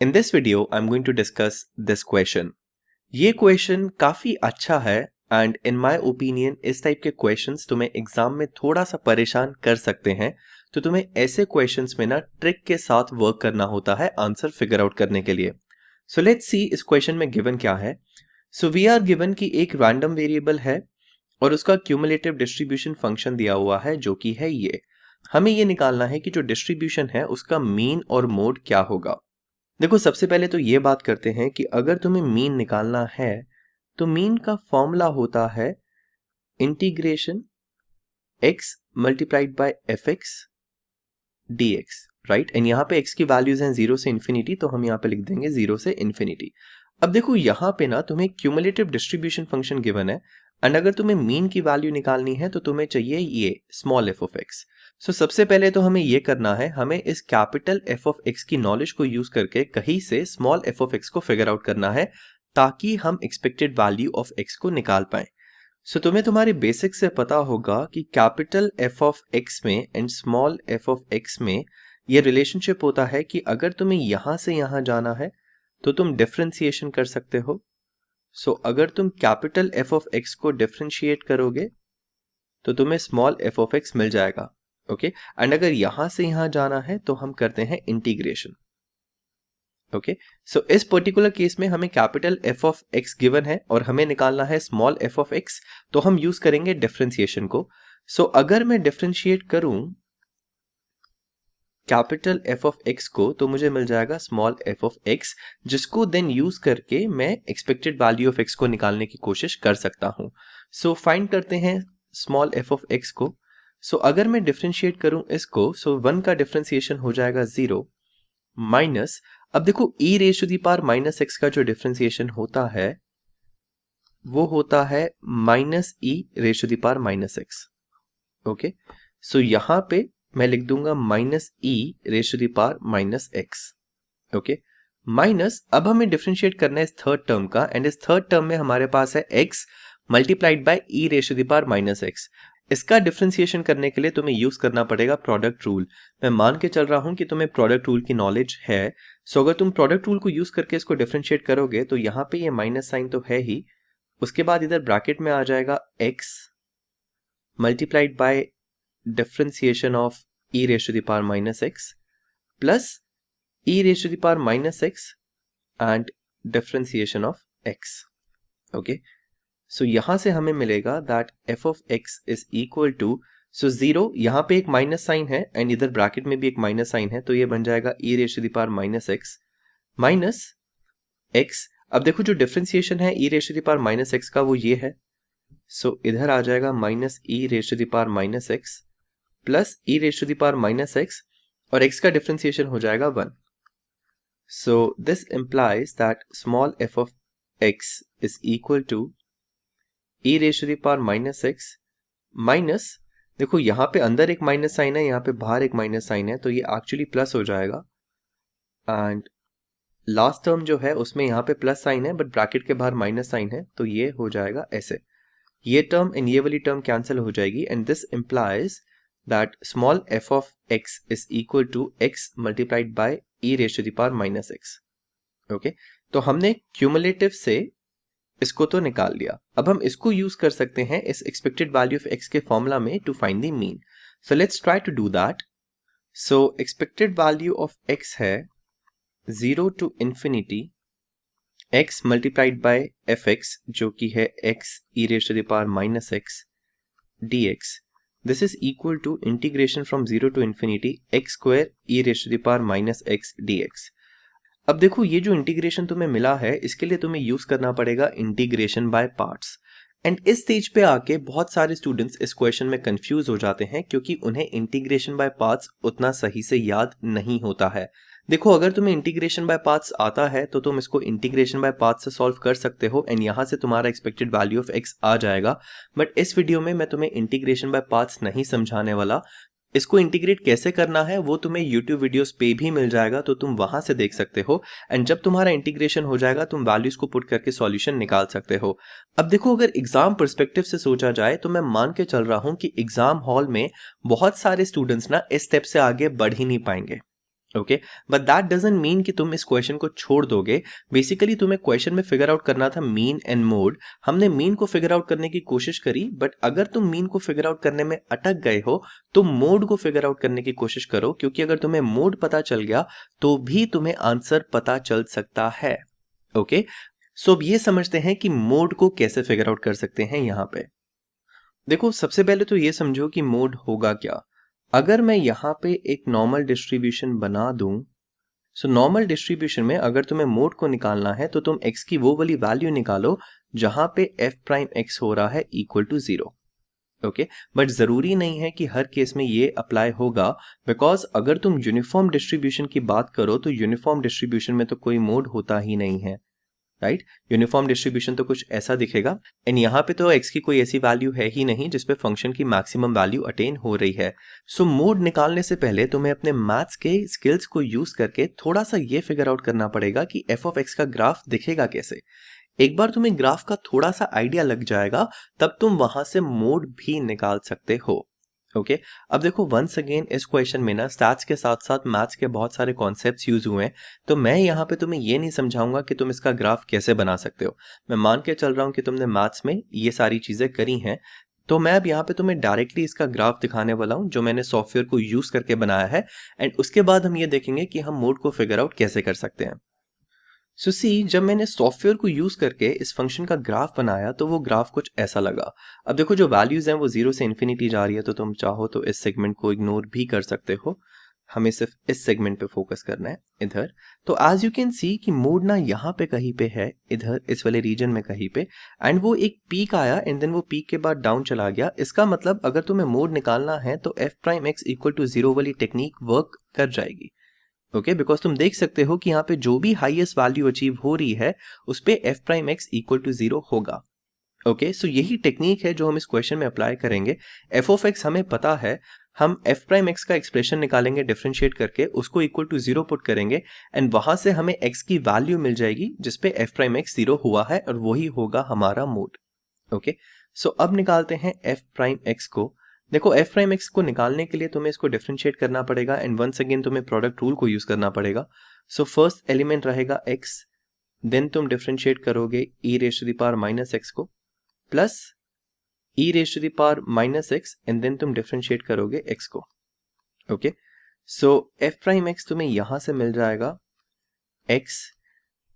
In this video, I'm going to discuss this question. ये question काफ़ी अच्छा है एंड इन माय ओपिनियन इस टाइप के क्वेश्चंस तुम्हें एग्जाम में थोड़ा सा परेशान कर सकते हैं, तो तुम्हें ऐसे क्वेश्चंस में ना ट्रिक के साथ वर्क करना होता है आंसर फिगर आउट करने के लिए। सो लेट्स सी इस क्वेश्चन में गिवन क्या है। सो वी आर गिवन कि एक रैंडम वेरिएबल है और उसका क्यूमुलेटिव डिस्ट्रीब्यूशन फंक्शन दिया हुआ है जो कि है ये। हमें ये निकालना है कि जो डिस्ट्रीब्यूशन है उसका मीन और मोड क्या होगा। देखो सबसे पहले तो ये बात करते हैं कि अगर तुम्हें मीन निकालना है तो मीन का फॉर्मूला होता है integration x multiplied by f x D x, right. And यहाँ पे x की वैल्यूज हैं 0 से इन्फिनिटी, तो हम यहाँ पे लिख देंगे 0 से इन्फिनिटी। अब देखो यहाँ पे ना तुम्हें क्यूमुलेटिव डिस्ट्रीब्यूशन फंक्शन गिवन है एंड अगर तुम्हें मीन की वैल्यू निकालनी है तो तुम्हें चाहिए ये स्मॉल एफ ऑफ एक्स। सो सबसे पहले तो हमें ये करना है, हमें इस कैपिटल एफ ऑफ एक्स की नॉलेज को यूज करके कहीं से स्मॉल एफ ऑफ एक्स को फिगर आउट करना है ताकि हम एक्सपेक्टेड वैल्यू ऑफ एक्स को निकाल पाए। सो तुम्हें तुम्हारे बेसिक से पता होगा कि कैपिटल एफ ऑफ एक्स में and small F of x में ये रिलेशनशिप होता है कि अगर तुम्हें यहां से यहां जाना है तो तुम डिफरेंशिएशन कर सकते हो। सो अगर तुम कैपिटल एफ ऑफ एक्स को डिफरेंशिएट करोगे तो तुम्हें स्मॉल एफ ऑफ एक्स मिल जाएगा, ओके। एंड अगर यहां से यहां जाना है तो हम करते हैं इंटीग्रेशन, ओके। सो इस पर्टिकुलर केस में हमें capital F of x given है और हमें निकालना है स्मॉल एफ ऑफ एक्स, तो हम यूज करेंगे डिफरेंशिएशन को। सो अगर मैं डिफरेंशिएट करूं कैपिटल एफ ऑफ एक्स को तो मुझे मिल जाएगा स्मॉल एफ ऑफ एक्स, जिसको देन यूज करके मैं एक्सपेक्टेड वैल्यू ऑफ एक्स को निकालने की कोशिश कर सकता हूं। सो फाइंड करते हैं स्मॉल एफ ऑफ एक्स को। सो अगर मैं डिफरेंशिएट करूं इसको, सो 1 का डिफरेंशिएशन हो जाएगा 0 माइनस, अब देखो e raise to the power minus x का जो डिफरेंशिएशन होता है वो होता है minus e raise to the power minus X, okay. So यहां पे मैं लिख दूंगा minus e raise to the power minus X, okay. Minus अब हमें डिफरेंशिएट करना है इस थर्ड टर्म का एंड इस थर्ड टर्म में हमारे पास है x multiplied by e raise to the power minus x. इसका डिफरेंशिएशन करने के लिए तुम्हें यूज करना पड़ेगा प्रोडक्ट रूल। मैं मान के चल रहा हूं कि तुम्हें प्रोडक्ट रूल की नॉलेज है। सो अगर तुम प्रोडक्ट रूल को यूज करके इसको डिफरेंशिएट करोगे तो यहाँ पे ये माइनस साइन तो है ही, उसके बाद इधर ब्रैकेट में आ जाएगा x multiplied by differentiation of e raise to the power minus x plus e raise to the power minus X and differentiation of x, okay. So यहां से हमें मिलेगा that f of x is equal to, so 0 यहां पे एक minus sign है and इधर bracket में भी एक माइनस साइन है, तो ये बन जाएगा e raise to the power minus x minus x। अब देखो जो डिफरेंशिएशन है e raise to the power minus x का वो ये है, सो इधर आ जाएगा minus e raise to the power minus x plus e raise to the power minus x और x का डिफरेंशिएशन हो जाएगा 1। So this implies that small f of x is equal to e raise to the power minus x minus, देखो यहाँ पे अंदर एक minus sign है, यहाँ पे बाहर एक माइनस साइन है, तो ये एक्चुअली प्लस हो जाएगा एंड लास्ट टर्म जो है उसमें यहाँ पे प्लस साइन है बट ब्रैकेट के बाहर माइनस साइन है, तो ये हो जाएगा ऐसे। ये टर्म एंड ये वाली टर्म कैंसिल हो जाएगी and this implies that small f of x is equal to x multiplied by e raised to the power minus x, okay। तो हमने क्यूमुलेटिव से इसको तो निकाल लिया, अब हम इसको यूज कर सकते हैं इस एक्सपेक्टेड वैल्यू ऑफ x के फॉर्मूला में to find the mean. So let's try to do that. So expected value of x है 0 to infinity x multiplied by f x जो कि है x e raised to the power minus x dx। This is equal to integration from 0 to infinity x square e raised to the power minus x dx। अब देखो ये जो integration तुम्हें मिला है इसके लिए तुम्हें यूज करना पड़ेगा इंटीग्रेशन बाय पार्ट्स एंड इस स्टेज पे आके बहुत सारे स्टूडेंट्स इस क्वेश्चन में कंफ्यूज हो जाते हैं क्योंकि उन्हें इंटीग्रेशन बाय पार्ट्स उतना सही से याद नहीं होता है। देखो अगर तुम्हें इंटीग्रेशन बाय पार्ट्स आता है तो तुम इसको इंटीग्रेशन बाय पार्ट्स से सॉल्व कर सकते हो एंड यहाँ से तुम्हारा एक्सपेक्टेड वैल्यू ऑफ x आ जाएगा। बट इस वीडियो में मैं तुम्हें इंटीग्रेशन बाय पार्ट्स नहीं समझाने वाला। इसको इंटीग्रेट कैसे करना है वो तुम्हें YouTube वीडियोस पे भी मिल जाएगा, तो तुम वहां से देख सकते हो एंड जब तुम्हारा इंटीग्रेशन हो जाएगा तुम वैल्यूज को पुट करके सॉल्यूशन निकाल सकते हो। अब देखो अगर एग्जाम पर्सपेक्टिव से सोचा जाए तो मैं मान के चल रहा हूं कि एग्जाम हॉल में बहुत सारे स्टूडेंट्स ना इस स्टेप से आगे बढ़ ही नहीं पाएंगे, okay, but that doesn't mean कि तुम इस क्वेश्चन को छोड़ दोगे। बेसिकली तुम्हें क्वेश्चन में फिगर आउट करना था मीन एंड मोड। हमने मीन को फिगर आउट करने की कोशिश करी, बट अगर तुम मीन को फिगर आउट करने में अटक गए हो तो मोड को फिगर आउट करने की कोशिश करो, क्योंकि अगर तुम्हें मोड पता चल गया तो भी तुम्हें आंसर पता चल सकता है। ओके, सो अब ये समझते हैं कि मोड को कैसे फिगर आउट कर सकते हैं। यहां पे देखो, सबसे पहले तो ये समझो कि मोड होगा क्या। अगर मैं यहाँ पे एक नॉर्मल डिस्ट्रीब्यूशन बना दूं, सो नॉर्मल डिस्ट्रीब्यूशन में अगर तुम्हें मोड को निकालना है तो तुम x की वो वाली वैल्यू निकालो जहां पे f प्राइम x हो रहा है इक्वल टू 0। ओके, बट जरूरी नहीं है कि हर केस में ये अप्लाई होगा, बिकॉज अगर तुम यूनिफॉर्म डिस्ट्रीब्यूशन की बात करो तो यूनिफॉर्म डिस्ट्रीब्यूशन में तो कोई मोड होता ही नहीं है, राइट। यूनिफॉर्म डिस्ट्रीब्यूशन तो कुछ ऐसा दिखेगा, एंड यहाँ पे तो x की कोई ऐसी वैल्यू है ही नहीं जिसपे फंक्शन की मैक्सिमम वैल्यू अटेन हो रही है। सो मोड निकालने से पहले तुम्हें अपने मैथ्स के स्किल्स को यूज करके थोड़ा सा ये फिगर आउट करना पड़ेगा कि f ऑफ x का ग्राफ दिखेगा कैसे। एक बार तुम्हें ग्राफ का थोड़ा सा आइडिया लग जाएगा तब तुम वहां से मोड भी निकाल सकते हो। ओके, अब देखो वंस अगेन इस क्वेश्चन में ना स्टैट्स के साथ साथ मैथ्स के बहुत सारे कॉन्सेप्ट्स यूज हुए हैं, तो मैं यहाँ पे तुम्हें ये नहीं समझाऊंगा कि तुम इसका ग्राफ कैसे बना सकते हो। मैं मान के चल रहा हूँ कि तुमने मैथ्स में ये सारी चीजें करी हैं, तो मैं अब यहाँ पे तुम्हें डायरेक्टली इसका ग्राफ दिखाने वाला हूँ जो मैंने सॉफ्टवेयर को यूज करके बनाया है, एंड उसके बाद हम ये देखेंगे कि हम मोड को फिगर आउट कैसे कर सकते हैं। सो सी, जब मैंने सॉफ्टवेयर को यूज करके इस फंक्शन का ग्राफ बनाया तो वो ग्राफ कुछ ऐसा लगा। अब देखो जो वैल्यूज हैं वो 0 से इन्फिनिटी जा रही है, तो तुम चाहो तो इस सेगमेंट को इग्नोर भी कर सकते हो। हमें सिर्फ इस सेगमेंट पे फोकस करना है इधर। तो एज यू कैन सी कि मोड ना यहाँ पे कहीं पे है, इधर इस वाले रीजन में कहीं पे, एंड वो एक पीक आया एंड देन वो पीक के बाद डाउन चला गया। इसका मतलब अगर तुम्हें मोड निकालना है तो f prime x equal to 0 वाली टेक्निक वर्क कर जाएगी। ओके, बिकॉज तुम देख सकते हो कि यहाँ पे जो भी हाईएस्ट वैल्यू अचीव हो रही है उस पे f prime x equal to 0 होगा। ओके, सो यही टेक्निक है जो हम इस क्वेश्चन में अप्लाई करेंगे। f ऑफ x हमें पता है, हम f प्राइम x का एक्सप्रेशन निकालेंगे डिफरेंशिएट करके, उसको इक्वल टू 0 पुट करेंगे एंड वहां से हमें x की वैल्यू मिल जाएगी जिसपे f प्राइम x 0 हुआ है और वही होगा हमारा मोड। ओके, सो अब निकालते हैं f प्राइम x को। देखो f प्राइम x को निकालने के लिए तुम्हें इसको डिफरेंशिएट करना पड़ेगा एंड वंस अगेन तुम्हें प्रोडक्ट रूल को यूज करना पड़ेगा। सो फर्स्ट एलिमेंट रहेगा x, देन तुम डिफरेंशिएट करोगे e raise to the power minus x को plus e raise to the power minus x and then तुम डिफरेंशिएट करोगे x को। Okay, so f prime x तुम्हें यहां से मिल जाएगा x,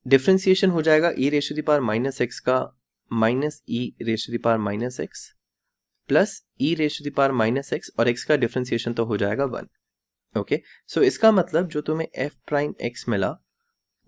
डिफरेंशिएशन हो जाएगा e raise to the power minus x का minus e raise to the power minus x plus e raise to the power minus x, और x का differentiation तो हो जाएगा 1। ओके, सो इसका मतलब जो तुम्हें f प्राइम x मिला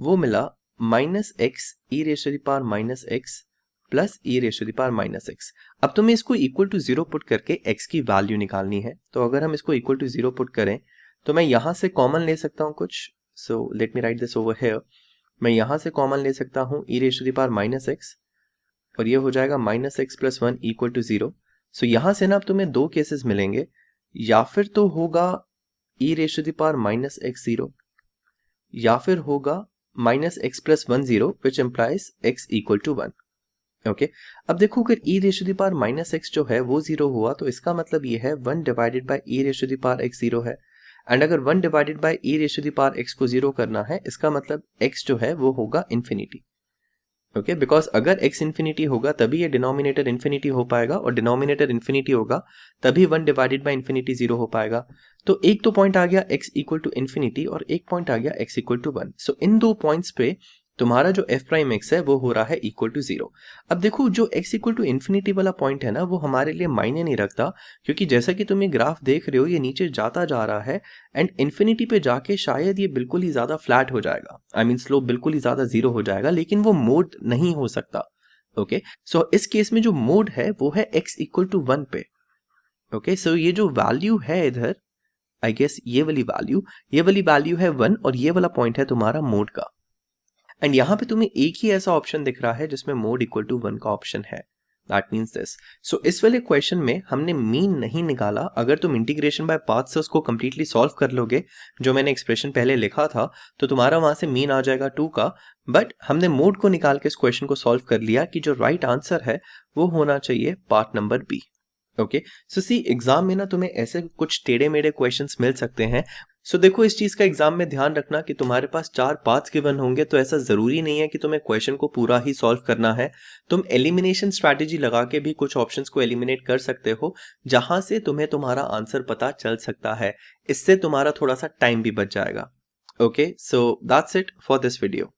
वो मिला minus x e raise to the power minus x plus e raise to the power minus x। अब तुम्हें इसको इक्वल टू 0 पुट करके x की वैल्यू निकालनी है। तो अगर हम इसको इक्वल टू 0 पुट करें तो मैं यहां से कॉमन ले सकता हूं कुछ। So let me write this over here. मैं यहां से कॉमन ले सकता हूं e raise to the power minus x, और ये हो जाएगा minus x plus 1 equal to 0। So यहां से ना अब तुम्हें दो केसेस मिलेंगे, या फिर तो होगा e raise to the power minus x 0, या फिर होगा minus x plus 1 0 which implies x equal to 1। Okay, अब देखो अगर e raise to the power minus x जो है वो 0 हुआ तो इसका मतलब ये है 1 divided by e raise to the power x 0 है, एंड अगर 1 divided by e raise to the power x को 0 करना है इसका मतलब x जो है वो होगा इन्फिनिटी। ओके, बिकॉज अगर x इन्फिनिटी होगा तभी ये डिनोमिनेटर इन्फिनिटी हो पाएगा, और डिनोमिनेटर इन्फिनिटी होगा तभी 1 डिवाइडेड बाय इन्फिनिटी 0 हो पाएगा। तो एक तो पॉइंट आ गया x इक्वल टू इन्फिनिटी और एक पॉइंट आ गया x इक्वल टू 1। सो इन दो पॉइंट्स पे तुम्हारा जो f प्राइम x है वो हो रहा है इक्वल टू 0। अब देखो जो x इक्वल टू इन्फिनिटी वाला पॉइंट है ना वो हमारे लिए मायने नहीं रखता, क्योंकि जैसा कि तुम ये ग्राफ देख रहे हो ये नीचे जाता जा रहा है एंड इन्फिनिटी पे जाके शायद ये बिल्कुल ही ज्यादा फ्लैट हो जाएगा, आई मीन स्लोप बिल्कुल ही ज्यादा 0 हो जाएगा, लेकिन वो मोड नहीं हो सकता। ओके, सो इस केस में जो मोड है वो है x इक्वल टू 1 पे। ओके, सो ये जो वैल्यू है इधर, आई गेस ये वाली वैल्यू है 1 और ये वाला पॉइंट है तुम्हारा मोड का। एंड यहाँ पे तुम्हें एक ही ऐसा ऑप्शन दिख रहा है जिसमें मोड इक्वल टू 1 का ऑप्शन है। That means this. सो इस वाले क्वेश्चन में हमने मीन नहीं निकाला। अगर तुम इंटीग्रेशन बाय पार्ट्स से उसको कंप्लीटली सॉल्व कर लोगे, जो मैंने एक्सप्रेशन पहले लिखा था, तो तुम्हारा वहां से मीन आ जाएगा 2 का। बट हमने मोड को निकाल के इस क्वेश्चन को सॉल्व कर लिया कि जो राइट आंसर है वो होना चाहिए पार्ट नंबर बी। ओके, सो सी एग्जाम में ना तुम्हें ऐसे कुछ टेढ़े मेढ़े क्वेश्चंस मिल सकते हैं। सो देखो, इस चीज का एग्जाम में ध्यान रखना कि तुम्हारे पास 4 पाथ्स गिवन होंगे, तो ऐसा जरूरी नहीं है कि तुम्हें क्वेश्चन को पूरा ही सॉल्व करना है। तुम एलिमिनेशन स्ट्रैटेजी लगा के भी कुछ ऑप्शंस को एलिमिनेट कर सकते हो, जहां से तुम्हें तुम्हारा आंसर पता चल सकता है। इससे तुम्हारा थोड़ा सा टाइम भी बच जाएगा। Okay, so that's it for this video.